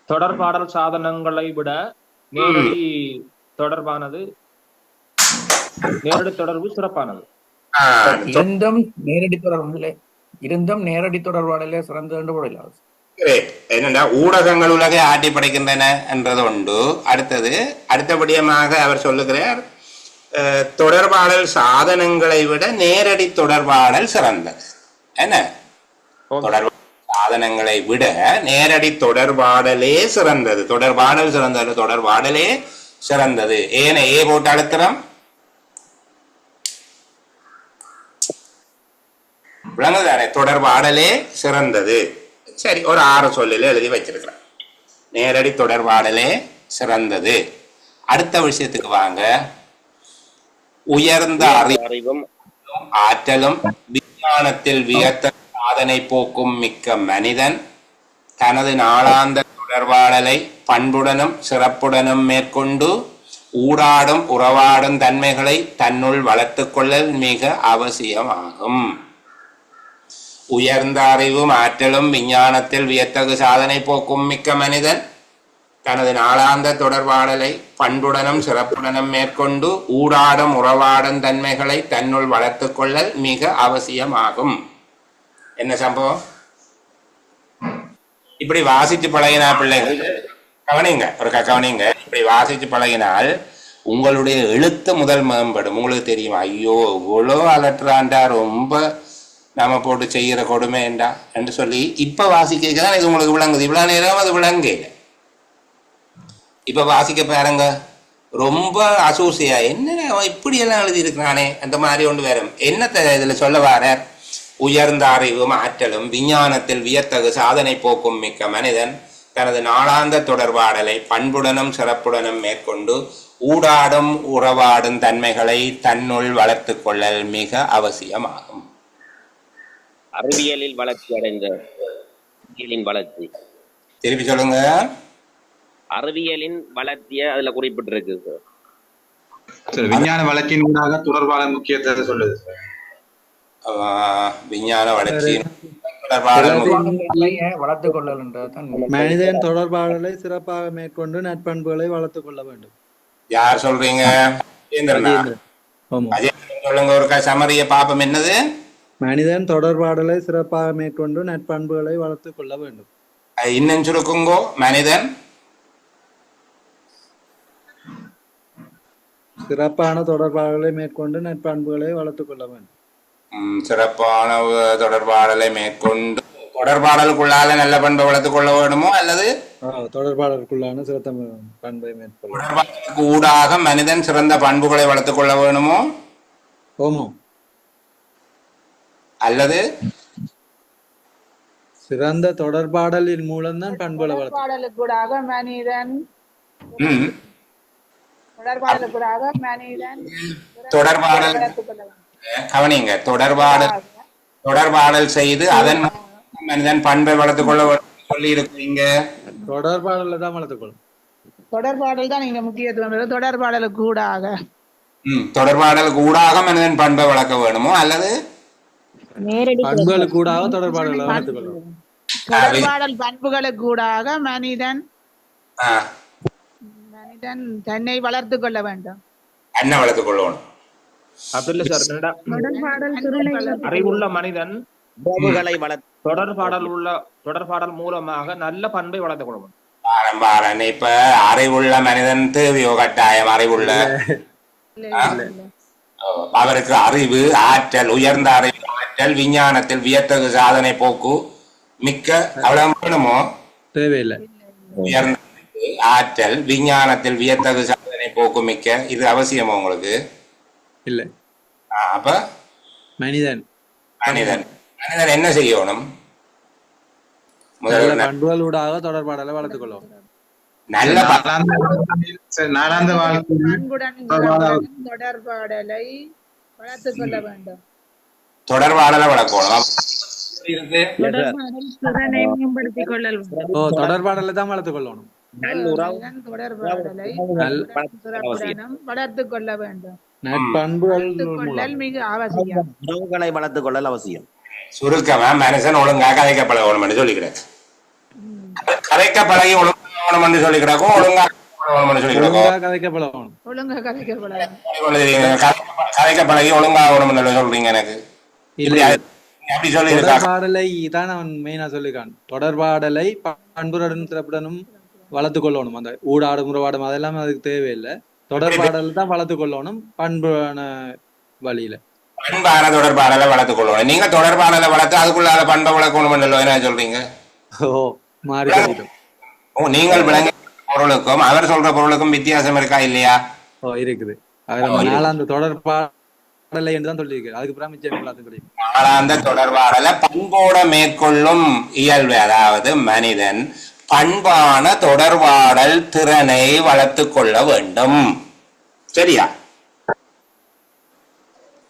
தொடர்பாடல் சாதனங்களை விட நேரடி தொடர்பானது, நேரடி தொடர்பு சிறப்பானது. இருந்தும் நேரடி தொடர்பு இருந்தும் நேரடி தொடர்பாடலே சிறந்த என்னன்னா ஊடகங்கள் உலகை ஆட்டி படைக்கின்றன என்றது உண்டு. அடுத்தபடியாக அவர் சொல்லுகிறார், தொடர்பாடல் சாதனங்களை விட நேரடி தொடர்பாடல் சிறந்தது. என்ன? தொடர்பாடல் சாதனங்களை விட நேரடி தொடர்பாடலே சிறந்தது. தொடர்பாடல் சிறந்தது, தொடர்பாடலே சிறந்தது. ஏன ஏ போட்டு அழுத்தம் விளங்குதானே? தொடர்பாடலே சிறந்தது. சரி, ஒரு 6 சொல்லில எழுதி வச்சிருக்கிறேன். நேரடி தொடர்பாடலே சிறந்தது. அடுத்த விஷயத்துக்கு வாங்க. உயர்ந்த அறிவும் ஆற்றலும் விஞ்ஞானத்தில் வியத்த சாதனை போக்கும் மிக்க மனிதன் தனது நாளாந்த தொடர்பாடலை பண்புடனும் சிறப்புடனும் மேற்கொண்டு ஊடாடும் உறவாடும் தன்மைகளை தன்னுள் வளர்த்துக் கொள்ளல் மிக அவசியமாகும். உயர்ந்த அறிவும் ஆற்றலும் விஞ்ஞானத்தில் வியத்தகு சாதனை போக்கும் மிக்க மனிதன் தனது நாளாந்த தொடர்பாடலை பண்புடனும் சிறப்புடனும் மேற்கொண்டு ஊடாடும் உறவாடும் தன்மைகளை தன்னுள் வளர்த்துக் கொள்ளல் மிக அவசியமாகும். என்ன சம்பவம்? இப்படி வாசிச்சு பழகினா பிள்ளைகள் கவனிங்க, ஒரு கவனிங்க. இப்படி வாசிச்சு பழகினால் உங்களுடைய எழுத்து முதல் மேம்படும். உங்களுக்கு தெரியும், ஐயோ இவ்வளோ அலட்டுறாண்டா, ரொம்ப நாம போட்டு செய்யற கொடுமைண்டா என்று சொல்லி இப்ப வாசிக்க தான் இது உங்களுக்கு விளங்குது. இவ்வளவு நேரம் அது விளங்க. இப்ப வாசிக்க பாருங்க, ரொம்ப அசூசியா என்ன இப்படி எல்லாம் எழுதி இருக்கிறானே அந்த மாதிரி ஒன்று வரும். என்னத்தை இதுல சொல்ல வர? உயர்ந்த அறிவும் ஆற்றலும் விஞ்ஞானத்தில் வியத்தகு சாதனை போக்கும் மிக்க மனிதன் தனது நாளாந்த தொடர்பாடலை பண்புடனும் சிறப்புடனும் மேற்கொண்டு ஊடாடும் உறவாடும் தன்மைகளை தன்னுள் வளர்த்து கொள்ளல் மிக அவசியமாகும். அறிவியலில் வளர்ச்சி அடைந்த வளர்ச்சி, திருப்பி சொல்லுங்க. அறிவியலின் வளர்ச்சியை அதுல குறிப்பிட்டிருக்கு சார். சார் விஞ்ஞான வழக்கின் ஊடாக தொடர்பாளர் முக்கியத்துவத்தை சொல்லுது சார். விஞ்ஞான வளர்ச்சி வளர்த்து கொள்ளல்ன்றதுதான் மனிதன் தொடர்பாடலை சிறப்பாக மேற்கொண்டு நற்பண்புகளை வளர்த்துக் கொள்ள வேண்டும். யார் சொல்றீங்க? ஆமா. சொல்லுங்க ஒரு சமரிய பாப்பம். என்னது? மனிதன் தொடர்பாடலை சிறப்பாக மேற்கொண்டு நற்பண்புகளை வளர்த்துக் கொள்ள வேண்டும். இன்னும் சுருக்குங்கோ. மனிதன் சிறப்பான தொடர்பாடலை மேற்கொண்டு நற்பண்புகளை வளர்த்துக் கொள்ள வேண்டும். சிறப்பான தொடர்பாடலை மேற்கொண்டு தொடர்பாடலுக்குள்ளால நல்ல பண்பை வளர்த்துக் கொள்ள வேண்டுமோ அல்லது தொடர்பாடலுக்குள்ளான சிறந்த பண்பை மேற்கொள்ள தொடர்பாடலுக்கு ஊடாக மனிதன் சிறந்த பண்புகளை வளர்த்துக் கொள்ள வேண்டுமோ? ஓமோ. அல்லது சிறந்த தொடர்பாடலின் மூலம்தான் பண்புகளை தொடர்பாடலுக்கூடாக மனிதன் தொடர்பாடல் கவனிங்க, தொடர்பாடல் செய்து அதன் மனிதன் பண்பை வளர்த்துக் கொள்ள சொல்லி இருக்கீங்க. தொடர்பாடல தான் வளர்த்துக் கொள்ளும். தொடர்பாடல் தான் நீங்க முக்கியத்துவம். தொடர்பாடலுக்கு ஊடாக தொடர்பாடலுக்கு ஊடாக மனிதன் பண்பை வளர்க்க வேணுமோ அல்லது பண்புகளுக்கு ஊடாக தொடர்பாடலை வளர்த்துக் கொள்ளும். தொடர்பாடல் பண்புகளுக்கு ஊடாக மனிதன் தன்னை வளர்த்து கொள்ள வேண்டும். என்ன வளர்த்துக் கொள்ளணும்? அப்படி இல்ல சார். அறிவுள்ள மனிதன் தொடர்பாடல் மூலமாக நல்ல பண்பை வளர்த்துக் கொள்ள வேண்டும். இப்ப அறிவுள்ள மனிதன் தேவையோ கட்டாயம்? அறிவுள்ள அவருக்கு அறிவு ஆற்றல், உயர்ந்த அறிவு ஆற்றல், விஞ்ஞானத்தில் வியத்தகு சாதனை போக்கு மிக்க அவ்வளவு வேணுமோ? தேவையில்லை. உயர்ந்த ஆற்றல், விஞ்ஞானத்தில் வியத்தகு சாதனை போக்கு மிக்க, இது அவசியமா உங்களுக்கு? இல்ல. அப்ப மனிதன் என்ன செய்யணும்? முதல்ல பண்புகளூடாக தொடர்பாடலை வளர்த்துக் கொள்ளும். நல்ல நாளாந்த தொடர்பாடலை வளர்த்துக் கொள்ள வேண்டும். தொடர்பாடலை வளர்க்கணும். தொடர்பாடலை தான் வளர்த்துக் கொள்ளணும். தொடர்பாடலை வளர்த்துக் கொள்ள வேண்டும். நற்பண்புகள் மிக அவசியம். உறவுகளை வளர்த்துக் கொள்ளல் அவசியம். சுருக்கமா மனுஷன் ஒழுங்கா கதைக்க பழகணும் சொல்லிக்கிறேன். கதைக்க பழகி ஒழுங்காக சொல்லிக்கிறாக்கும், ஒழுங்கா கதைக்க பழகணும். கதைக்க பழகி ஒழுங்காக சொல்றீங்க எனக்கு. தொடர்பாடலை தான் அவன் மெயினா சொல்லிக்கான். தொடர்பாடலை பண்புடன் சிறப்புடனும் வளர்த்து கொள்ளணும். அந்த ஊடாடும் உறவாடும் அதெல்லாம் அதுக்கு தேவையில்லை. தொடர்பாடல் தான் வளர்த்து கொள்ளணும் பண்பான வழியில. பண்பான தொடர்பாடலை வளர்த்துக் கொள்ளணும். நீங்க தொடர்பாடலை வளர்த்து அதுக்குள்ளாத பண்பை வளர்க்கணும் என்ன சொல்றீங்க? நீங்கள் விளங்க பொருளுக்கும் அவர் சொல்ற பொருளுக்கும் வித்தியாசம் இருக்கா இல்லையா? இருக்குது. நாளாந்த தொடர்பாடலை என்றுதான் சொல்லியிருக்கிறேன். அதுக்கு பிறகு நாளாந்த தொடர்பாடலை பண்போட மேற்கொள்ளும் இயல்பு, அதாவது மனிதன் பண்பான தொடர்பாடல் திறனை வளர்த்துக் கொள்ள வேண்டும். சரியா?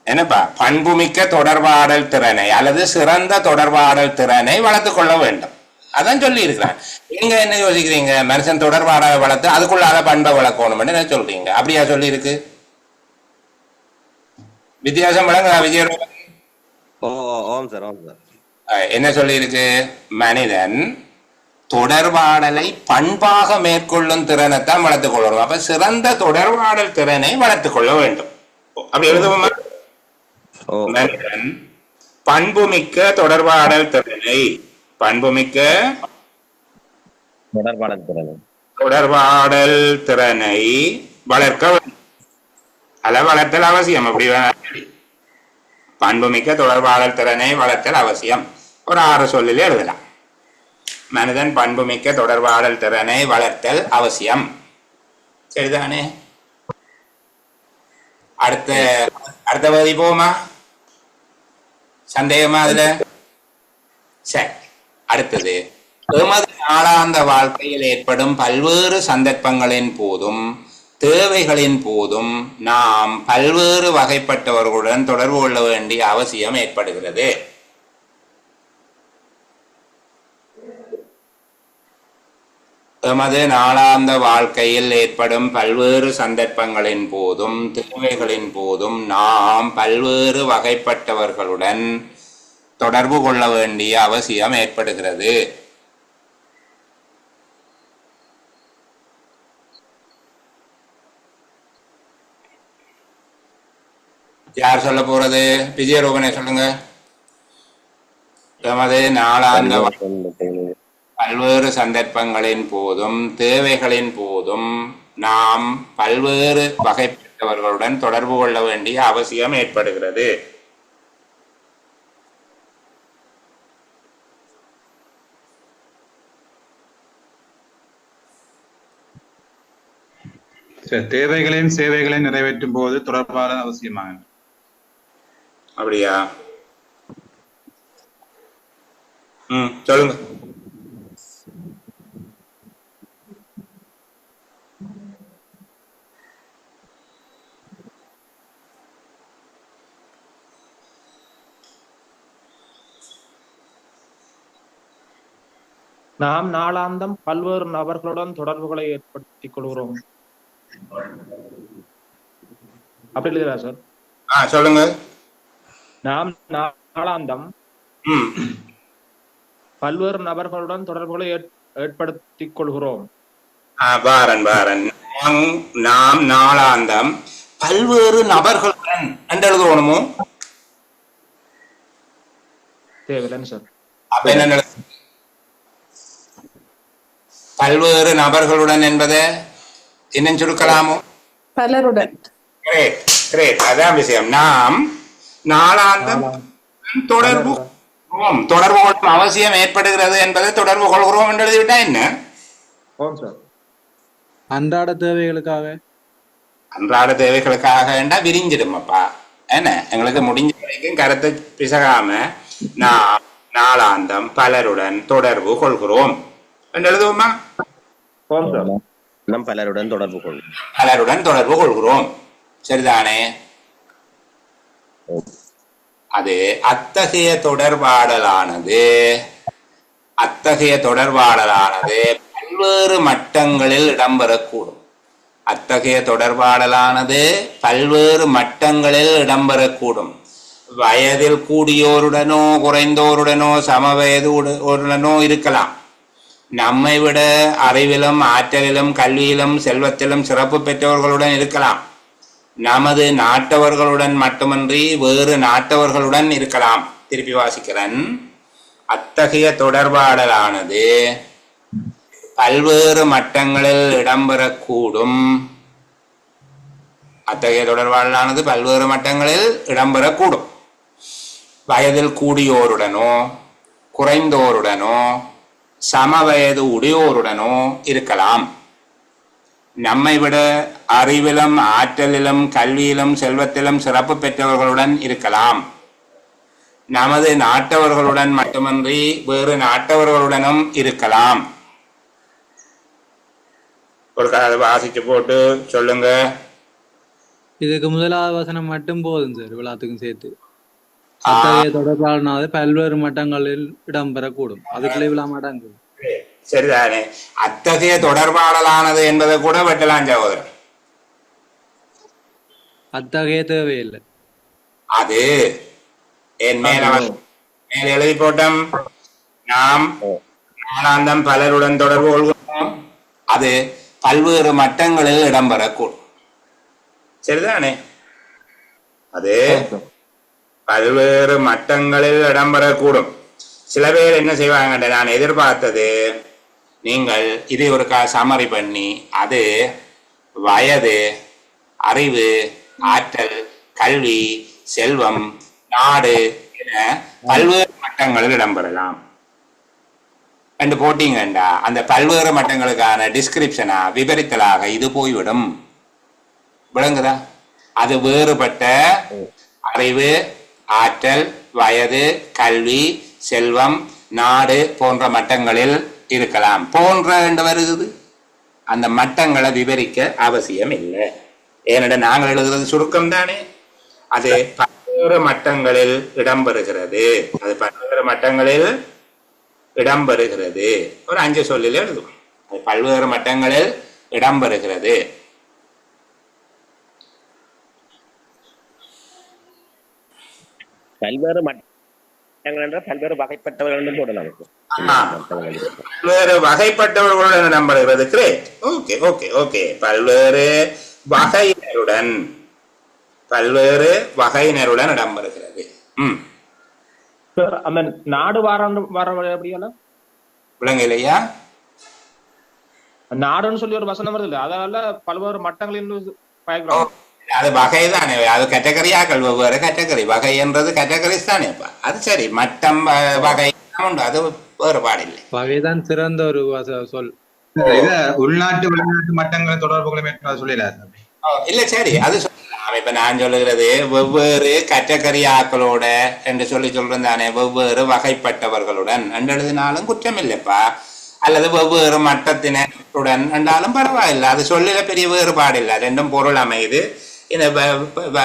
என்னப்பா? பண்புமிக்க தொடர்பாடல் திறனை அல்லது சிறந்த தொடர்பாடல் திறனை வளர்த்துக் கொள்ள வேண்டும். அதான் சொல்லி இருக்கிறான். நீங்க என்ன யோசிக்கிறீங்க? மனுஷன் தொடர்பாடலை வளர்த்து அதுக்குள்ளாத பண்பை வளர்க்கணும் என்ன சொல்றீங்க? அப்படியா சொல்லி இருக்கு? வித்தியாசம் விளங்குதா விஜய்? என்ன சொல்லி இருக்கு? மனிதன் தொடர்பாடலை பண்பாக மேற்கொள்ளும் திறனைத்தான் வளர்த்துக் கொள்ளணும். அப்ப சிறந்த தொடர்பாடல் திறனை வளர்த்துக் கொள்ள வேண்டும். அப்படி எழுதுவோமா? மனிதன் பண்புமிக்க தொடர்பாடல் திறனை பண்புமிக்க தொடர்பாடல் திறனை வளர்க்க வளர்த்தல் அவசியம். அப்படி பண்புமிக்க தொடர்பாடல் திறனை வளர்த்தல் அவசியம். ஒரு 6 சொல்லிலே எழுதலாம். மனிதன் பண்புமிக்க தொடர்பாடல் திறனை வளர்த்தல் அவசியம். சரிதானே? அடுத்த பகுதி போமா? சந்தேகமா அதுல? சரி, அடுத்தது எமது நாளாந்த வாழ்க்கையில் ஏற்படும் பல்வேறு சந்தர்ப்பங்களின் போதும் தேவைகளின் போதும் நாம் பல்வேறு வகைப்பட்டவர்களுடன் தொடர்பு கொள்ள வேண்டிய அவசியம் ஏற்படுகிறது. எமது நாளாந்த வாழ்க்கையில் ஏற்படும் பல்வேறு சந்தர்ப்பங்களின் போதும் தேவைகளின் போதும் நாம் பல்வேறு வகைப்பட்டவர்களுடன் தொடர்பு கொள்ள வேண்டிய அவசியம் ஏற்படுகிறது. யார் சொல்ல போறது? விஜயரூபனை சொல்லுங்க. எமது நாளாந்த பல்வேறு சந்தர்ப்பங்களின் போதும் தேவைகளின் போதும் நாம் பல்வேறு வகைப்பட்டவர்களுடன் தொடர்பு கொள்ள வேண்டிய அவசியம் ஏற்படுகிறது. தேவைகளையும் சேவைகளையும் நிறைவேற்றும் போது தொடர்பான அவசியமாக. அப்படியா? சொல்லுங்க. நாம் நாளாந்தம் பல்வேறு நபர்களுடன் தொடர்புகளை ஏற்படுத்திக் கொள்கிறோம். அப்படி இல்லையா சார்? சொல்லுங்க. நாம் நாளாந்தம் பல்வேறு நபர்களுடன் தொடர்புகளை ஏற்படுத்திக் கொள்கிறோம். நாம் நாளாந்தம் பல்வேறு நபர்களுடன் என்று எழுதணுமோ? தேவையில்லைன்னு சார். அப்ப என்ன பல்வேறு நபர்களுடன் என்பதை இன்னும் சுருக்கலாமோ? பலருடன். அதான் விஷயம். நாம் நாளாந்தம் தொடர்பு கொள்ளும் அவசியம் ஏற்படுகிறது என்பதை தொடர்பு கொள்கிறோம் என்று எழுதிவிட்டா என்ன? அன்றாட தேவைகளுக்காக விரிஞ்சிடும். அப்பா என்ன, எங்களுக்கு முடிஞ்ச வரைக்கும் கருத்தை பிசகாம நாம் நாளாந்தம் பலருடன் தொடர்பு கொள்கிறோம் என்று எழுதுவோமா? பலருடன் தொடர்பு கொள்கிறோம். சரிதானே? அது அத்தகைய தொடர்பாடலானது பல்வேறு மட்டங்களில் இடம்பெறக்கூடும். வயதில் கூடியோருடனோ குறைந்தோருடனோ சமவயதுடனோ இருக்கலாம். நம்மை விட அறிவிலும் ஆற்றலிலும் கல்வியிலும் செல்வத்திலும் சிறப்பு பெற்றவர்களுடன் இருக்கலாம். நமது நாட்டவர்களுடன் மட்டுமன்றி வேறு நாட்டவர்களுடன் இருக்கலாம். திருப்பி வாசிக்கிறேன். அத்தகைய தொடர்பாடலானது பல்வேறு மட்டங்களில் இடம்பெறக்கூடும். வயதில் கூடியோருடனோ குறைந்தோருடனோ சமவயது உடையோருடனோ இருக்கலாம். நம்மை விட அறிவிலும் ஆற்றலிலும் கல்வியிலும் செல்வத்திலும் சிறப்பு பெற்றவர்களுடன் இருக்கலாம். நமது நாட்டவர்களுடன் மட்டுமன்றி வேறு நாட்டவர்களுடனும் இருக்கலாம். ஒரு கதை வாசிச்சு போட்டு சொல்லுங்க. இதுக்கு முதலாவது வசனம் மட்டும் போதும் சார், விழாத்துக்கும் சேர்த்து. அத்தகைய தொடர்பாளனாவது பல்வேறு மட்டங்களில் இடம்பெறக்கூடும். அதுக்குள்ளே விழா மாட்டாங்க. சரிதானே? அத்தகைய தொடர்பாடலானது என்பதை கூட வெட்டலாம் சகோதரர். அத்தகைய தேவையில்லை. அது என் மேல எழுதி போட்டோம். நாம் நாளாந்தம் பலருடன் தொடர்பு கொள்கிறோம். அது பல்வேறு மட்டங்களில் இடம்பெறக்கூடும். சரிதானே? அது பல்வேறு மட்டங்களில் இடம்பெறக்கூடும். சில பேர் என்ன செய்வாங்க, நான் எதிர்பார்த்தது நீங்கள் இதை ஒரு சமரி பண்ணி அது வயது, அறிவு, ஆற்றல், கல்வி, செல்வம், நாடு என பல்வேறு மட்டங்களில் இடம்பெறலாம் என்று போட்டீங்கண்டா அந்த பல்வேறு மட்டங்களுக்கான டிஸ்கிரிப்ஷனா விபரித்தலாக இது போய்விடும். விளங்குதா? அது வேறுபட்ட அறிவு, ஆற்றல், வயது, கல்வி, செல்வம், நாடு போன்ற மட்டங்களில் இருக்கலாம். போன்ற என்று வருகிறது. அந்த மட்டங்களை விவரிக்க அவசியம் இல்லை. ஏனென்றால் நாங்கள் எழுதுறது சுருக்கம் தானே. அது பல்வேறு மட்டங்களில் இடம்பெறுகிறது. அது பல்வேறு மட்டங்களில் இடம்பெறுகிறது. ஒரு 5 சொல்லில் எழுதும். அது பல்வேறு மட்டங்களில் இடம்பெறுகிறது. பல்வேறு மட்டங்கள் என்ற பல்வேறு வகைப்பட்டவர்கள் போடலாம். பல்வேறு வகைப்பட்டவர்களுடன் இடம்பெறுகிறது. கிரேட். Okay okay okay. பல்வேறு வகையினருடன் இடம்பெறுகிறது. அந்த நாடு வர எப்படியான விளங்க இல்லையா? நாடுன்னு சொல்லி ஒரு வசனம் வருது இல்ல, அதனால பல்வேறு மட்டங்களில் பயக்கிறாங்க. அது வகை தானே, அது கேட்டகரியாக்கள், வெவ்வேறு கேட்டகரி. வகை என்றது கேட்டகரிஸ் தானேப்பா. அது சரி, மட்டம் வகை உண்டு, அது வேறுபாடு இல்லை. வகைதான் சிறந்த ஒரு சொல். உள்நாட்டு வெளிநாட்டு மட்டங்களை தொடர்புகளை சொல்லிடாது இல்ல சரி, அது சொல்லலாம். இப்ப நான் சொல்லுகிறது வெவ்வேறு கேட்டகரியாக்களோட என்று சொல்றேன் தானே, வெவ்வேறு வகைப்பட்டவர்களுடன் என்று எழுதினாலும் குற்றம் இல்லைப்பா. அல்லது வெவ்வேறு மட்டத்தினருடன் என்றாலும் பரவாயில்லை. அது சொல்லில பெரிய வேறுபாடு இல்லை. ரெண்டும் பொருள் அமைது. இந்த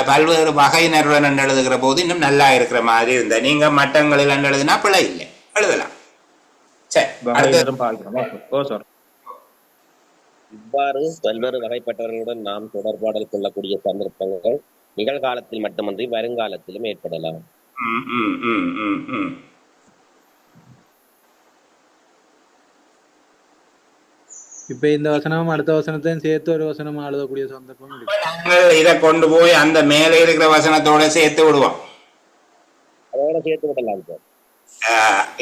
பல்வேறு வகையினருடன் என்று எழுதுகிற போது இன்னும் நல்லா இருக்கிற மாதிரி இருந்த நீங்க மட்டங்களில் என்று எழுதினா பிழை இல்லை, எழுதலாம். இவ்வாறு பல்வேறு வகைப்பட்டவர்களுடன் நாம் தொடர்பாடல் கொள்ளக்கூடிய சந்தர்ப்பங்கள் நிகழ்காலத்தில் மட்டுமன்றி வருங்காலத்திலும் ஏற்படலாம். இப்ப இந்த வசனமும் அடுத்த வசனத்தையும் சேர்த்து ஒரு வசனமா எழுதக்கூடிய சந்தர்ப்பம் இதை கொண்டு போய் அந்த மேல இருக்கிற வசனத்தோட சேர்த்து விடுவோம். அதோட சேர்த்து விடலாம் சார்.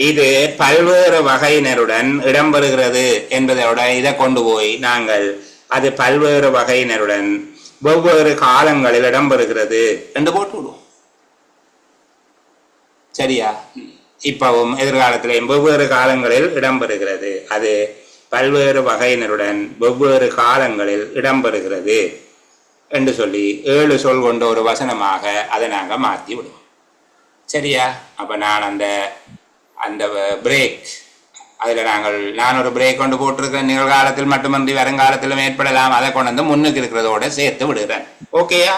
இது பல்வேறு வகையினருடன் இடம்பெறுகிறது என்பதோட இதை கொண்டு போய் நாங்கள் அது பல்வேறு வகையினருடன் வெவ்வேறு காலங்களில் இடம்பெறுகிறது என்று போட்டு விடுவோம். சரியா? இப்பவும் எதிர்காலத்திலேயும் வெவ்வேறு காலங்களில் இடம்பெறுகிறது. அது பல்வேறு வகையினருடன் வெவ்வேறு காலங்களில் இடம்பெறுகிறது என்று சொல்லி 7 சொல் கொண்ட ஒரு வசனமாக அதை நாங்கள் மாற்றி விடுவோம். சரியா? அப்ப நான் அந்த பிரேக் அதில் நான் ஒரு பிரேக் கொண்டு போட்டிருக்கிறேன். நிகழ்காலத்தில் மட்டுமன்றி வருங்காலத்திலும் ஏற்படலாம். அதை கொண்டு வந்து முன்னுக்கு இருக்கிறதோட சேர்த்து விடுகிறேன். ஓகேயா?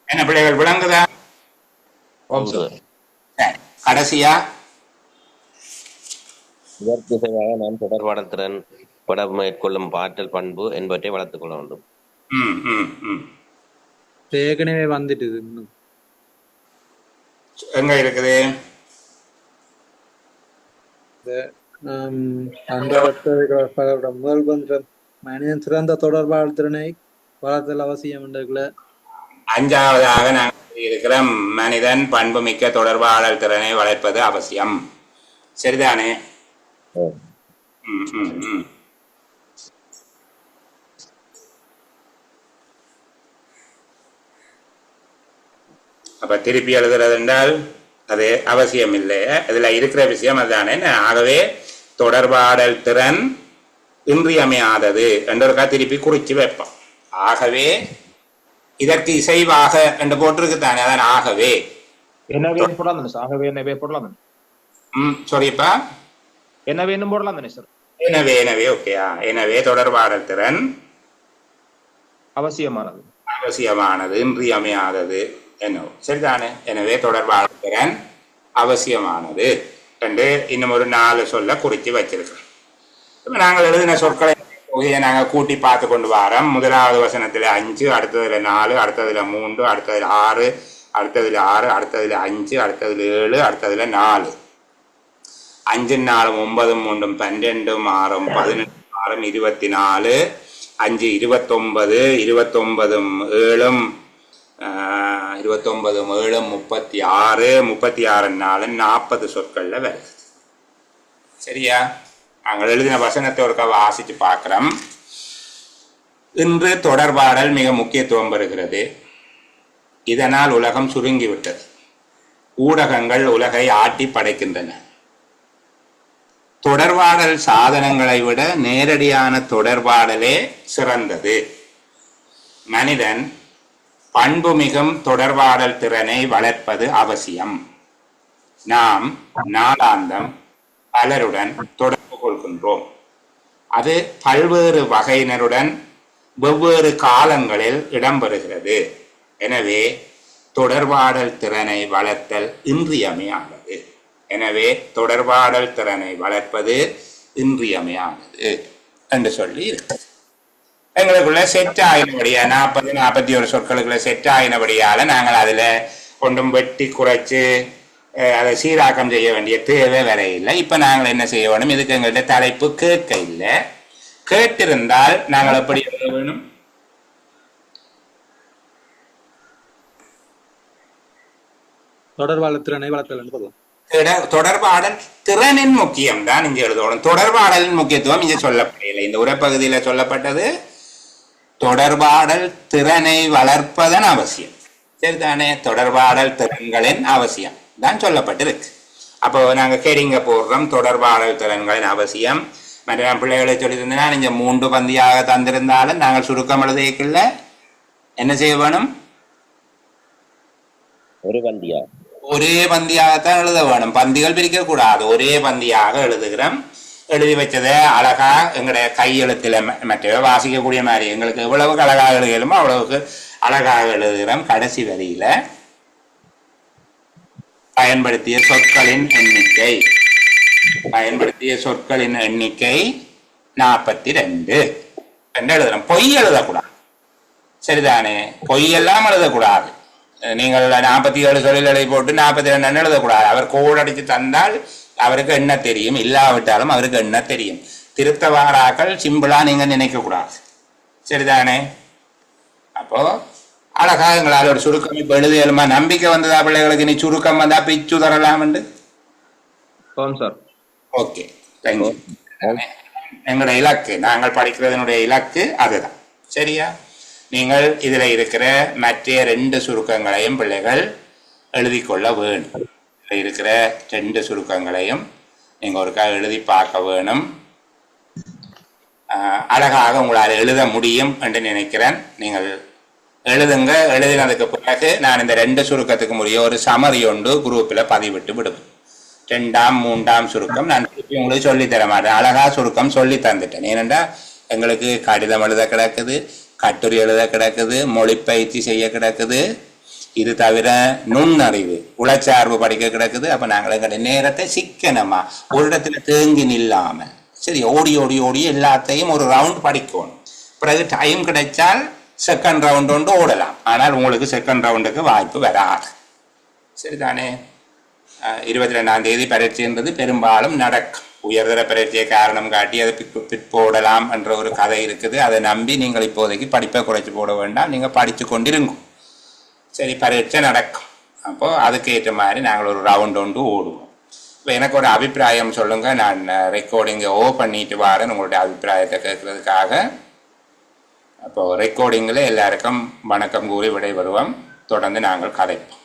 என்ன பிள்ளைகள் விளங்குதா? கடைசியா இதற்குவாக நாம் தொடர்பாடல் திறன் மேற்கொள்ளும் ஆற்றல் பண்பு என்பவற்றை வளர்த்துக் கொள்ள வேண்டும். ஏற்கனவே வந்துட்டு எங்க இருக்குது? முதல் மனிதன் சிறந்த தொடர்பாடல் திறனை வளர்த்தல் அவசியம் என்றுல 5ஆவதாக நாங்கள் இருக்கிற மனிதன் பண்புமிக்க தொடர்பாடல் திறனை வளர்ப்பது அவசியம். சரிதானே? அப்ப திருப்பி எழுதுறது என்றால் அது அவசியம் இல்லை. இதுல இருக்கிற விஷயம் அதுதானே. ஆகவே தொடர்பாடல் திறன் இன்றியமையாதது என்றொருக்கா திருப்பி குறிச்சு வைப்போம். ஆகவே இதற்கு இசைவாக என்று போட்டிருக்கு தானே, அதான் ஆகவே. எனவே போடலாம் சார். ஆகவே எனவே போடலாம். சாரிப்பா, எனவே போடலாம் தானே சார். எனவே ஓகேயா. எனவே தொடர்பாடல் திறன் அவசியமானது இன்றியமையாதது என்ன, சரிதானே? எனவே தொடர்பாடல் திறன் அவசியமானது என்று இன்னும் ஒரு 4 சொல்ல குறித்து வச்சிருக்கிறோம். இப்போ நாங்கள் எழுதின சொற்களை நாங்கள் கூட்டி பார்த்து கொண்டு வரோம். முதலாவது வசனத்தில் 5, அடுத்ததுல 4, அடுத்ததுல 3, அடுத்ததுல 6, அடுத்ததுல 6, அடுத்ததுல 5, அடுத்ததுல 7, அடுத்ததுல 4. 5 4 9 3 12 6 18 6 24, 5 29, 29 7 29 7 36 36 4 40 சொற்கள்ல வருது. சரியா? நாங்கள் எழுதின வசனத்தை ஒருக்கா வாசிச்சு பார்க்கிறோம். இன்று தொடர்பாடல் மிக முக்கியத்துவம் பெறுகிறது. இதனால் உலகம் சுருங்கிவிட்டது. ஊடகங்கள் உலகை ஆட்டி படைக்கின்றன. தொடர்பாடல் சாதனங்களை விட நேரடியான தொடர்பாடலே சிறந்தது. மனிதன் பண்புமிகும் தொடர்பாடல் திறனை வளர்ப்பது அவசியம். நாம் நாளாந்தம் பலருடன் தொடர்பு கொள்கின்றோம். அது பல்வேறு வகையினருடன் வெவ்வேறு காலங்களில் இடம்பெறுகிறது. எனவே தொடர்பாடல் திறனை வளர்த்தல் இன்றியமையானது. என்று சொல்லி இருக்கு. எங்களுக்குள்ள செட் ஆயினபடியா 40-41 சொற்களுக்குள்ள செட் ஆயினபடியால நாங்கள் அதுல கொண்டும் வெட்டி குறைச்சு அதை சீராக்கம் செய்ய வேண்டிய தேவை வர இல்லை. இப்ப நாங்கள் என்ன செய்ய வேணும்? இதுக்கு எங்கள்கிட்ட தலைப்பு கேட்க இல்லை. கேட்டிருந்தால் நாங்கள் எப்படி எழுத வேணும்? தொடர்பாடல் திறனை வளர்த்தல் சொல்லலாம். தொடர்பாடல் திறனின் முக்கியம் தான் இங்க எழுதணும். தொடர்பாடலின் முக்கியத்துவம் இங்க சொல்லப்படவில்லை. இந்த உரைப்பகுதியில சொல்லப்பட்டது தொடர்பாடல் திறனை வளர்ப்பதன் அவசியம். சரிதானே? தொடர்பாடல் திறன்களின் அவசியம் தான் சொல்லப்பட்டிருக்கு. அப்போ நாங்க கேரிங்க போடுறோம் தொடர்பாடல் திறன்களின் அவசியம். மற்ற பிள்ளைகளை சொல்லியிருந்தா நீங்க 3 பந்தியாக தந்திருந்தாலும் நாங்கள் சுருக்கம் எழுதியக்குள்ள என்ன செய்ய வேணும்? ஒரே பந்தியாகத்தான் எழுத வேணும். பந்திகள் பிரிக்க கூடாது. ஒரே பந்தியாக எழுதுகிறோம். எழுதி வச்சதை அழகா எங்களுடைய கையெழுத்துல மற்றவை வாசிக்கக்கூடிய மாதிரி எங்களுக்கு எவ்வளவுக்கு அழகாக எழுதுகிறோமோ அவ்வளவுக்கு அழகாக எழுதுகிறோம். கடைசி வரியில பயன்படுத்திய சொற்களின் எண்ணிக்கை 42 என்று எழுதுறோம். பொய் எழுதக்கூடாது. சரிதானே? பொய்யெல்லாம் எழுதக்கூடாது. நீங்கள் 47 சொல்லில் எழுதி போட்டு 42 எழுதக்கூடாது. அவர் கோடு அடித்து தந்தால் அவருக்கு என்ன தெரியும், இல்லாவிட்டாலும் அவருக்கு என்ன தெரியும். திருத்தவாராக்கள் சிம்பிளா நீங்க நினைக்க கூடாது. சரிதானே? அப்போ அழகா எங்களால் ஒரு சுருக்கம் இப்ப எழுதியலுமா நம்பிக்கை வந்ததா பிள்ளைகளுக்கு? நீ சுருக்கம் வந்தா பிச்சு தரலாம். Okay, thank you. எங்களுடைய இலக்கு, நாங்கள் படிக்கிறதனுடைய இலக்கு அதுதான். சரியா? நீங்கள் இதுல இருக்கிற மற்ற 2 சுருக்கங்களையும் பிள்ளைகள் எழுதி கொள்ள வேணும். இருக்கிற 2 சுருக்கங்களையும் நீங்க ஒருக்கா எழுதி பார்க்க வேணும். அழகாக உங்களால் எழுத முடியும் என்று நினைக்கிறேன். நீங்கள் எழுதுங்க. எழுதினதுக்கு பிறகு நான் இந்த 2 சுருக்கத்துக்கு முடிய ஒரு சமரி ஒன்று குரூப்பில் பதிவிட்டு விடுவேன். 2ஆம் 3ஆம் சுருக்கம் நான் திருப்பி உங்களுக்கு சொல்லி தர மாட்டேன். அழகா சுருக்கம் சொல்லி தந்துட்டேன். ஏனென்றா எங்களுக்கு கடிதம் எழுத கிடக்குது, கட்டுரை எழுத கிடக்குது, மொழிப்பயிற்சி செய்ய கிடக்குது. இது தவிர நுண்ணறிவு உளச்சார்பு படிக்க கிடக்குது. அப்ப நாங்கள் எங்களுடைய நேரத்தை சிக்கனமா ஒரு இடத்துல தேங்கி நில்லாம சரி ஓடி ஓடி ஓடி எல்லாத்தையும் ஒரு ரவுண்ட் படிக்கணும். பிறகு டைம் கிடைச்சால் செகண்ட் ரவுண்ட் ஒன்று ஓடலாம். ஆனால் உங்களுக்கு செகண்ட் ரவுண்டுக்கு வாய்ப்பு வராது. சரிதானே? 22ஆம் தேதி பரீட்சைன்றது பெரும்பாலும் நடக்கும். உயர்தர பரீட்சையை காரணம் காட்டி அதை போடலாம் என்ற ஒரு கதை இருக்குது. அதை நம்பி நீங்கள் இப்போதைக்கு படிப்பை குறைச்சி போட வேண்டாம். நீங்கள் படித்து கொண்டிருங்க. சரி, பரீட்சை நடக்கும். அப்போ அதுக்கு ஏற்ற மாதிரி நாங்கள் ஒரு ரவுண்ட் ஒன்று ஓடுவோம். இப்போ எனக்கு ஒரு அபிப்பிராயம் சொல்லுங்க. நான் ரெக்கார்டிங்கை பண்ணிட்டு வரேன் உங்களுடைய அபிப்பிராயத்தை கேட்கறதுக்காக. அப்போ ரெக்கார்டிங்கில் எல்லாருக்கும் வணக்கம் கூறி விடைபெறுவோம். தொடர்ந்து நாங்கள் கதைப்போம்.